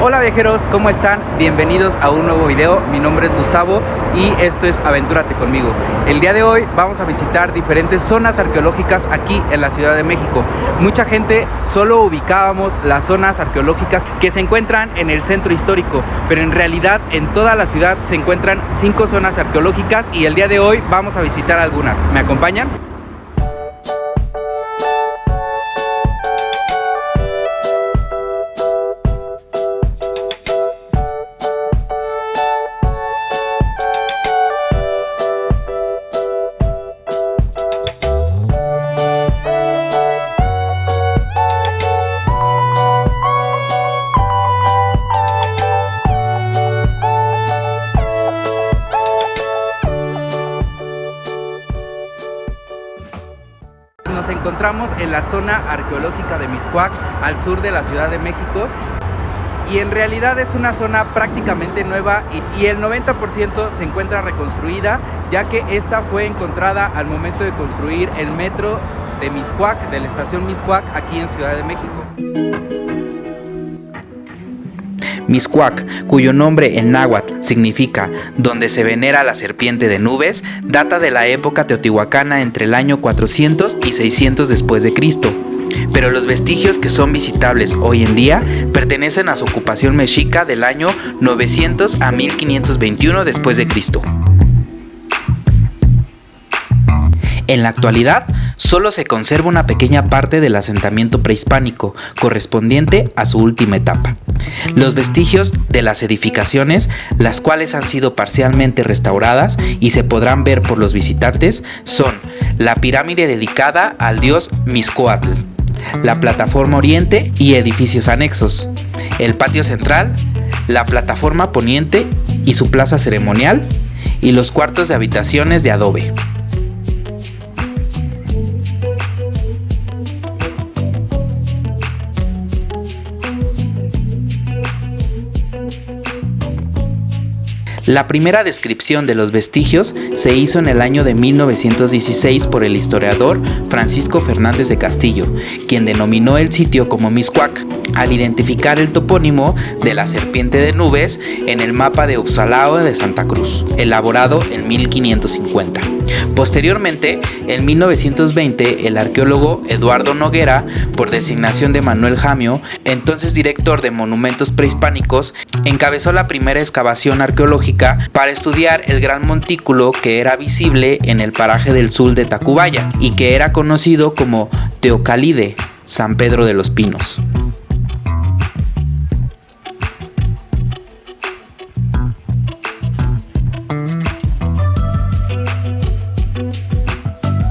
Hola viajeros, ¿cómo están? Bienvenidos a un nuevo video. Mi nombre es Gustavo y esto es Aventúrate conmigo. El día de hoy vamos a visitar diferentes zonas arqueológicas aquí en la Ciudad de México. Mucha gente solo ubicábamos las zonas arqueológicas que se encuentran en el centro histórico, pero en realidad en toda la ciudad se encuentran 5 zonas arqueológicas y el día de hoy vamos a visitar algunas. ¿Me acompañan? Nos encontramos en la zona arqueológica de Mixcoac, al sur de la Ciudad de México, y en realidad es una zona prácticamente nueva y el 90% se encuentra reconstruida, ya que esta fue encontrada al momento de construir el metro de Mixcoac, de la estación Mixcoac, aquí en Ciudad de México. Mixcoac, cuyo nombre en náhuatl significa donde se venera la serpiente de nubes, data de la época teotihuacana entre el año 400 y 600 después de Cristo. Pero los vestigios que son visitables hoy en día pertenecen a su ocupación mexica del año 900 a 1521 después de Cristo. En la actualidad, solo se conserva una pequeña parte del asentamiento prehispánico, correspondiente a su última etapa. Los vestigios de las edificaciones, las cuales han sido parcialmente restauradas y se podrán ver por los visitantes, son la pirámide dedicada al dios Mixcoatl, la plataforma oriente y edificios anexos, el patio central, la plataforma poniente y su plaza ceremonial, y los cuartos de habitaciones de adobe. La primera descripción de los vestigios se hizo en el año de 1916 por el historiador Francisco Fernández de Castillo, quien denominó el sitio como Mixcoac, al identificar el topónimo de la serpiente de nubes en el mapa de Upsalao de Santa Cruz, elaborado en 1550. Posteriormente, en 1920, el arqueólogo Eduardo Noguera, por designación de Manuel Jamio, entonces director de monumentos prehispánicos, encabezó la primera excavación arqueológica para estudiar el gran montículo que era visible en el paraje del sur de Tacubaya y que era conocido como Teocalide, San Pedro de los Pinos.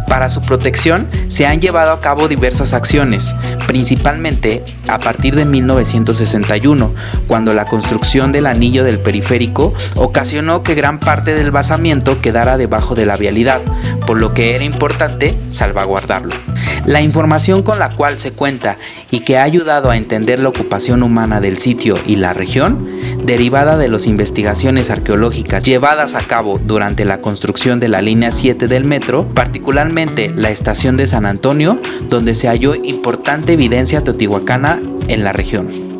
Para su protección se han llevado a cabo diversas acciones, principalmente a partir de 1961, cuando la construcción del anillo del periférico ocasionó que gran parte del basamento quedara debajo de la vialidad, por lo que era importante salvaguardarlo. La información con la cual se cuenta y que ha ayudado a entender la ocupación humana del sitio y la región, derivada de las investigaciones arqueológicas llevadas a cabo durante la construcción de la línea 7 del metro, particularmente la estación de San Antonio, donde se halló importante evidencia teotihuacana en la región.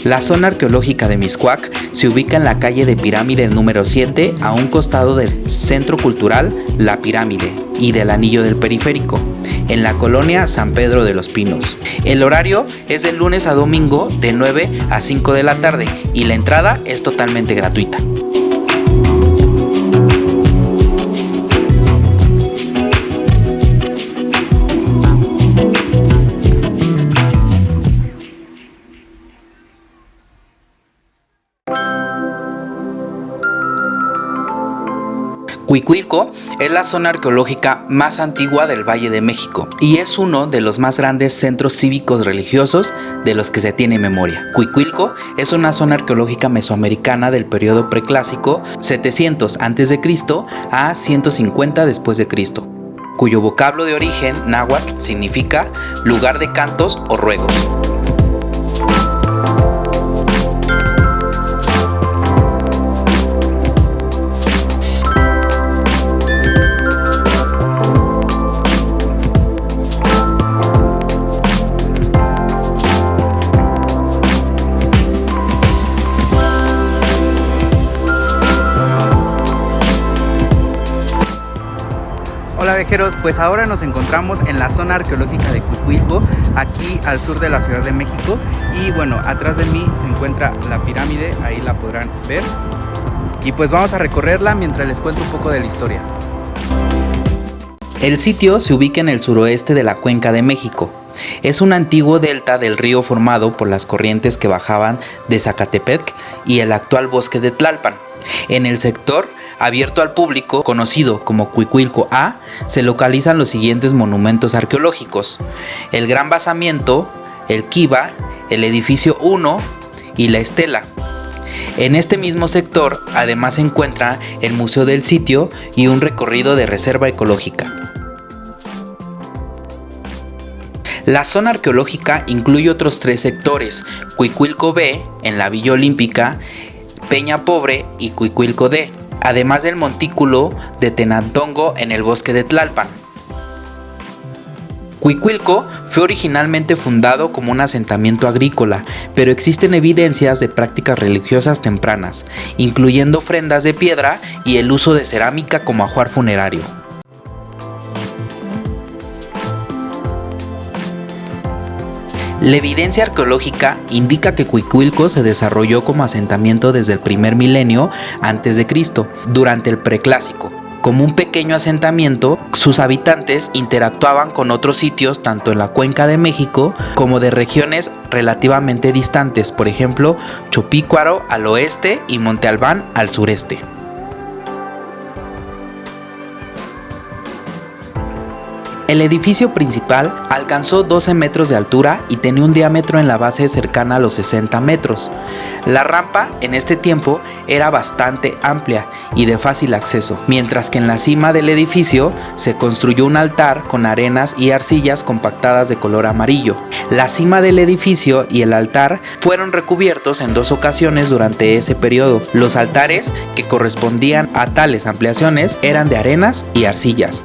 La zona arqueológica de Mixcoac se ubica en la calle de Pirámide número 7, a un costado del Centro Cultural La Pirámide y del Anillo del Periférico, en la colonia San Pedro de los Pinos. El horario es de lunes a domingo de 9 a 5 de la tarde y la entrada es totalmente gratuita. Cuicuilco es la zona arqueológica más antigua del Valle de México y es uno de los más grandes centros cívicos religiosos de los que se tiene memoria. Cuicuilco es una zona arqueológica mesoamericana del periodo preclásico 700 a.C. a 150 después de Cristo. cuyo vocablo de origen náhuatl significa lugar de cantos o ruegos. Hola viajeros, pues ahora nos encontramos en la zona arqueológica de Cuicuilco, aquí al sur de la Ciudad de México. Y bueno, atrás de mí se encuentra la pirámide, ahí la podrán ver. Y pues vamos a recorrerla mientras les cuento un poco de la historia. El sitio se ubica en el suroeste de la Cuenca de México. Es un antiguo delta del río formado por las corrientes que bajaban de Zacatepetl y el actual bosque de Tlalpan. En el sector abierto al público, conocido como Cuicuilco A, se localizan los siguientes monumentos arqueológicos: el Gran Basamiento, el Kiva, el Edificio 1 y la Estela. En este mismo sector, además, se encuentra el Museo del Sitio y un recorrido de reserva ecológica. La zona arqueológica incluye otros 3 sectores: Cuicuilco B, en la Villa Olímpica, Peña Pobre y Cuicuilco D, además del montículo de Tenantongo en el bosque de Tlalpan. Cuicuilco fue originalmente fundado como un asentamiento agrícola, pero existen evidencias de prácticas religiosas tempranas, incluyendo ofrendas de piedra y el uso de cerámica como ajuar funerario. La evidencia arqueológica indica que Cuicuilco se desarrolló como asentamiento desde el primer milenio a.C., durante el Preclásico. Como un pequeño asentamiento, sus habitantes interactuaban con otros sitios tanto en la Cuenca de México como de regiones relativamente distantes, por ejemplo, Chopícuaro al oeste y Monte Albán al sureste. El edificio principal alcanzó 12 metros de altura y tenía un diámetro en la base cercana a los 60 metros. La rampa en este tiempo era bastante amplia y de fácil acceso, mientras que en la cima del edificio se construyó un altar con arenas y arcillas compactadas de color amarillo. La cima del edificio y el altar fueron recubiertos en 2 ocasiones durante ese periodo. Los altares que correspondían a tales ampliaciones eran de arenas y arcillas.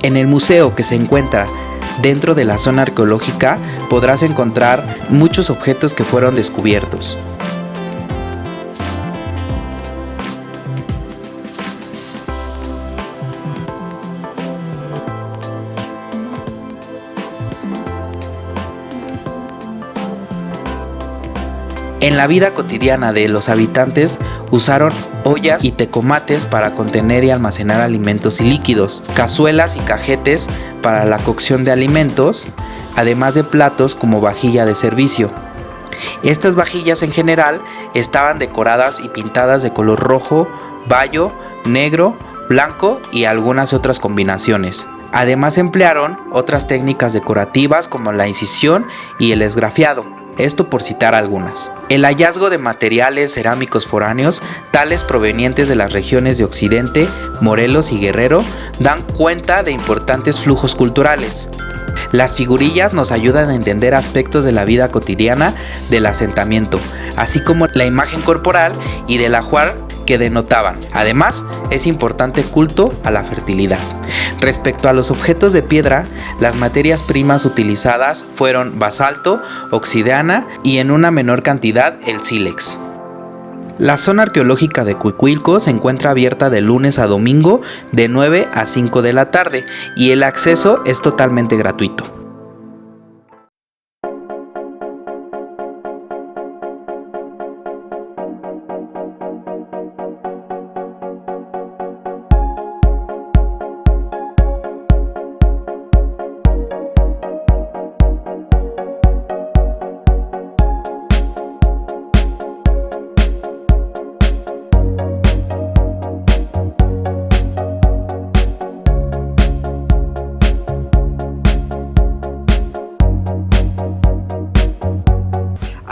En el museo, que se encuentra dentro de la zona arqueológica, podrás encontrar muchos objetos que fueron descubiertos. En la vida cotidiana de los habitantes usaron ollas y tecomates para contener y almacenar alimentos y líquidos, cazuelas y cajetes para la cocción de alimentos, además de platos como vajilla de servicio. Estas vajillas en general estaban decoradas y pintadas de color rojo, bayo, negro, blanco y algunas otras combinaciones. Además emplearon otras técnicas decorativas como la incisión y el esgrafiado. Esto por citar algunas. El hallazgo de materiales cerámicos foráneos, tales provenientes de las regiones de Occidente, Morelos y Guerrero, dan cuenta de importantes flujos culturales. Las figurillas nos ayudan a entender aspectos de la vida cotidiana del asentamiento, así como la imagen corporal y del ajuar que denotaban. Además, es importante culto a la fertilidad. Respecto a los objetos de piedra, las materias primas utilizadas fueron basalto, obsidiana y en una menor cantidad el sílex. La zona arqueológica de Cuicuilco se encuentra abierta de lunes a domingo de 9 a 5 de la tarde y el acceso es totalmente gratuito.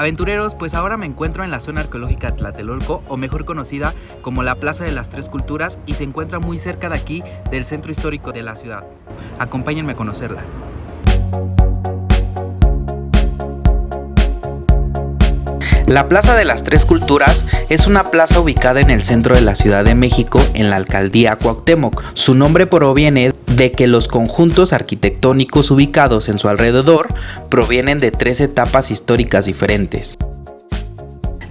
Aventureros, pues ahora me encuentro en la zona arqueológica de Tlatelolco, o mejor conocida como la Plaza de las Tres Culturas, y se encuentra muy cerca de aquí del centro histórico de la ciudad. Acompáñenme a conocerla. La Plaza de las Tres Culturas es una plaza ubicada en el centro de la Ciudad de México, en la alcaldía Cuauhtémoc. Su nombre proviene de que los conjuntos arquitectónicos ubicados en su alrededor provienen de 3 etapas históricas diferentes.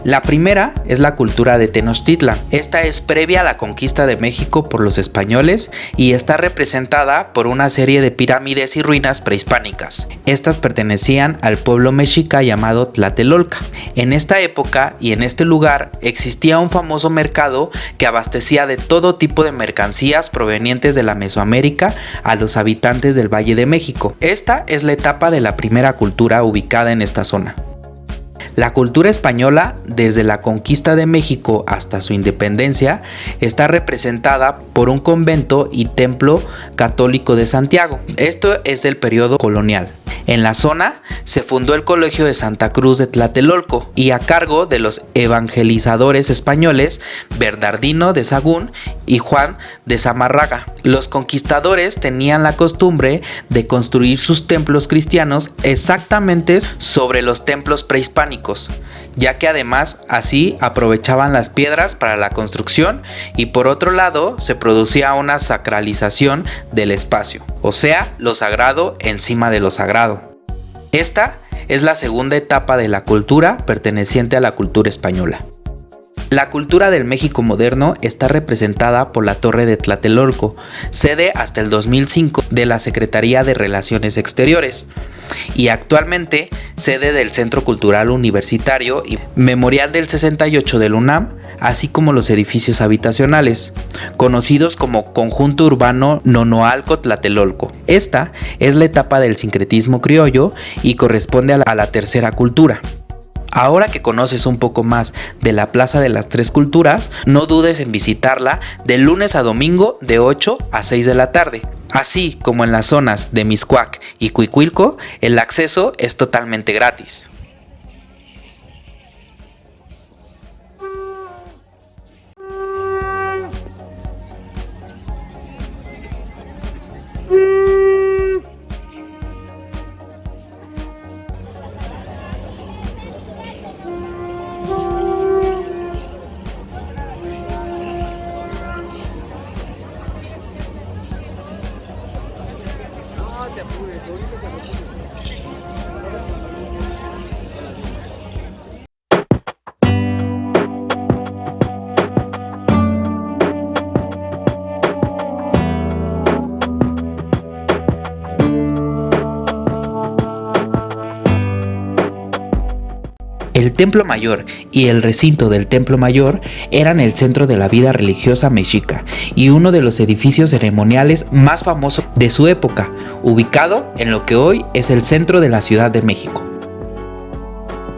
La primera es la cultura de Tenochtitlan. Esta es previa a la conquista de México por los españoles y está representada por una serie de pirámides y ruinas prehispánicas. Estas pertenecían al pueblo mexica llamado Tlatelolca. En esta época y en este lugar existía un famoso mercado que abastecía de todo tipo de mercancías provenientes de la Mesoamérica a los habitantes del Valle de México. Esta es la etapa de la primera cultura ubicada en esta zona. La cultura española, desde la conquista de México hasta su independencia, está representada por un convento y templo católico de Santiago. Esto es del periodo colonial. En la zona se fundó el Colegio de Santa Cruz de Tlatelolco y a cargo de los evangelizadores españoles Bernardino de Sahagún y Juan de Zamarraga. Los conquistadores tenían la costumbre de construir sus templos cristianos exactamente sobre los templos prehispánicos, ya que además así aprovechaban las piedras para la construcción y por otro lado se producía una sacralización del espacio, o sea, lo sagrado encima de lo sagrado. Esta es la segunda etapa de la cultura perteneciente a la cultura española. La cultura del México moderno está representada por la Torre de Tlatelolco, sede hasta el 2005 de la Secretaría de Relaciones Exteriores y actualmente sede del Centro Cultural Universitario y Memorial del 68 del UNAM, así como los edificios habitacionales, conocidos como Conjunto Urbano Nonoalco Tlatelolco. Esta es la etapa del sincretismo criollo y corresponde a la tercera cultura. Ahora que conoces un poco más de la Plaza de las Tres Culturas, no dudes en visitarla de lunes a domingo de 8 a 6 de la tarde. Así como en las zonas de Mixcoac y Cuicuilco, el acceso es totalmente gratis. El Templo Mayor y el recinto del Templo Mayor eran el centro de la vida religiosa mexica y uno de los edificios ceremoniales más famosos de su época, ubicado en lo que hoy es el centro de la Ciudad de México.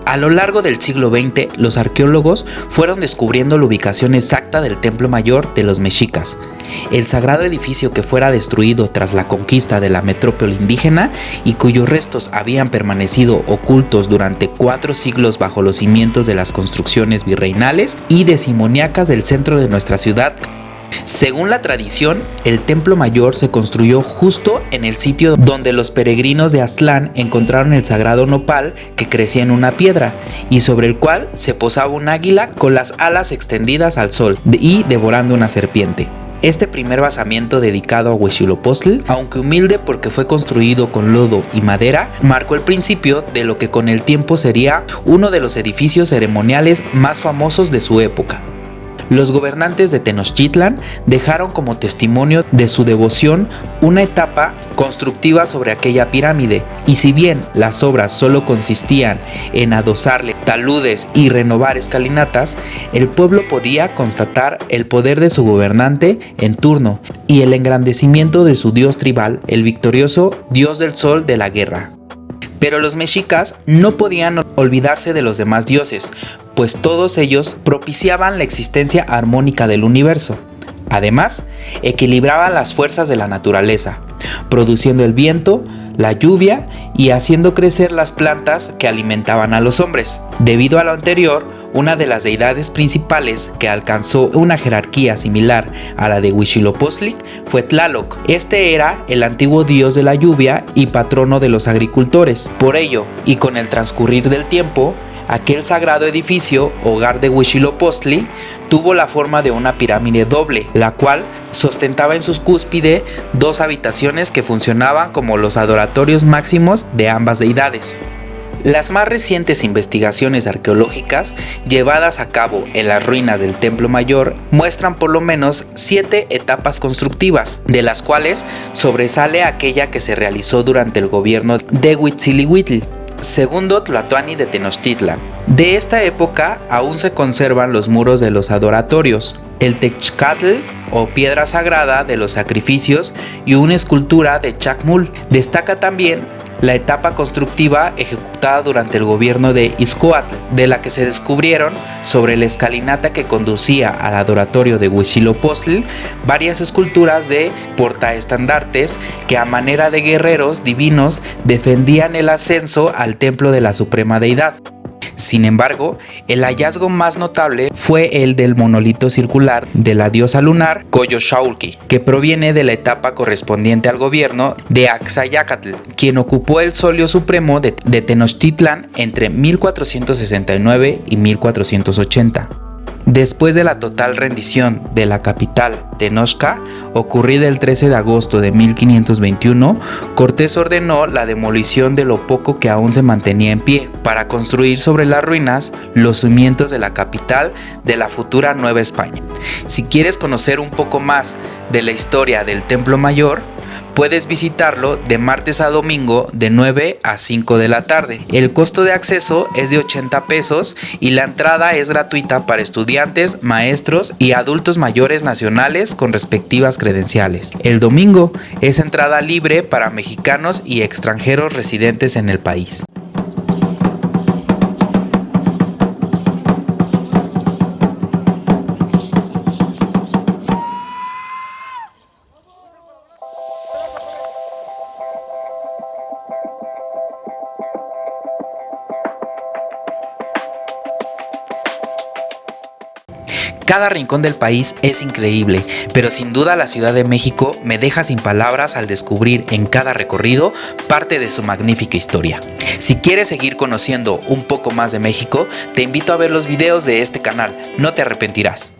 A lo largo del siglo XX, los arqueólogos fueron descubriendo la ubicación exacta del Templo Mayor de los mexicas, el sagrado edificio que fuera destruido tras la conquista de la metrópoli indígena y cuyos restos habían permanecido ocultos durante 4 siglos bajo los cimientos de las construcciones virreinales y decimonónicas del centro de nuestra ciudad. Según la tradición, el Templo Mayor se construyó justo en el sitio donde los peregrinos de Aztlán encontraron el sagrado nopal que crecía en una piedra y sobre el cual se posaba un águila con las alas extendidas al sol y devorando una serpiente. Este primer basamiento dedicado a Huitzilopochtli, aunque humilde porque fue construido con lodo y madera, marcó el principio de lo que con el tiempo sería uno de los edificios ceremoniales más famosos de su época. Los gobernantes de Tenochtitlan dejaron como testimonio de su devoción una etapa constructiva sobre aquella pirámide, y si bien las obras solo consistían en adosarle taludes y renovar escalinatas, el pueblo podía constatar el poder de su gobernante en turno y el engrandecimiento de su dios tribal, el victorioso dios del sol de la guerra. Pero los mexicas no podían olvidarse de los demás dioses, pues todos ellos propiciaban la existencia armónica del universo. Además, equilibraban las fuerzas de la naturaleza, produciendo el viento, la lluvia y haciendo crecer las plantas que alimentaban a los hombres. Debido a lo anterior, una de las deidades principales que alcanzó una jerarquía similar a la de Huitzilopochtli fue Tlaloc. Este era el antiguo dios de la lluvia y patrono de los agricultores. Por ello, y con el transcurrir del tiempo, aquel sagrado edificio, hogar de Huitzilopochtli, tuvo la forma de una pirámide doble, la cual sostentaba en su cúspide dos habitaciones que funcionaban como los adoratorios máximos de ambas deidades. Las más recientes investigaciones arqueológicas llevadas a cabo en las ruinas del Templo Mayor muestran por lo menos 7 etapas constructivas, de las cuales sobresale aquella que se realizó durante el gobierno de Huitzilihuitl, segundo Tlatoani de Tenochtitlan. De esta época aún se conservan los muros de los adoratorios, el Techcatl o piedra sagrada de los sacrificios y una escultura de Chacmul. Destaca también la etapa constructiva ejecutada durante el gobierno de Izcoatl, de la que se descubrieron sobre la escalinata que conducía al adoratorio de Huitzilopochtli varias esculturas de portaestandartes que a manera de guerreros divinos defendían el ascenso al templo de la suprema deidad. Sin embargo, el hallazgo más notable fue el del monolito circular de la diosa lunar Coyolxauhqui, que proviene de la etapa correspondiente al gobierno de Axayácatl, quien ocupó el solio supremo de Tenochtitlan entre 1469 y 1480. Después de la total rendición de la capital, Tenochca, ocurrida el 13 de agosto de 1521, Cortés ordenó la demolición de lo poco que aún se mantenía en pie, para construir sobre las ruinas los cimientos de la capital de la futura Nueva España. Si quieres conocer un poco más de la historia del Templo Mayor, puedes visitarlo de martes a domingo de 9 a 5 de la tarde. El costo de acceso es de 80 pesos y la entrada es gratuita para estudiantes, maestros y adultos mayores nacionales con respectivas credenciales. El domingo es entrada libre para mexicanos y extranjeros residentes en el país. Cada rincón del país es increíble, pero sin duda la Ciudad de México me deja sin palabras al descubrir en cada recorrido parte de su magnífica historia. Si quieres seguir conociendo un poco más de México, te invito a ver los videos de este canal, no te arrepentirás.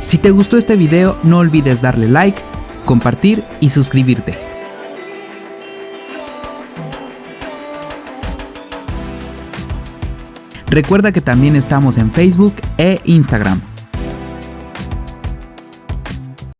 Si te gustó este video, no olvides darle like, compartir y suscribirte. Recuerda que también estamos en Facebook e Instagram.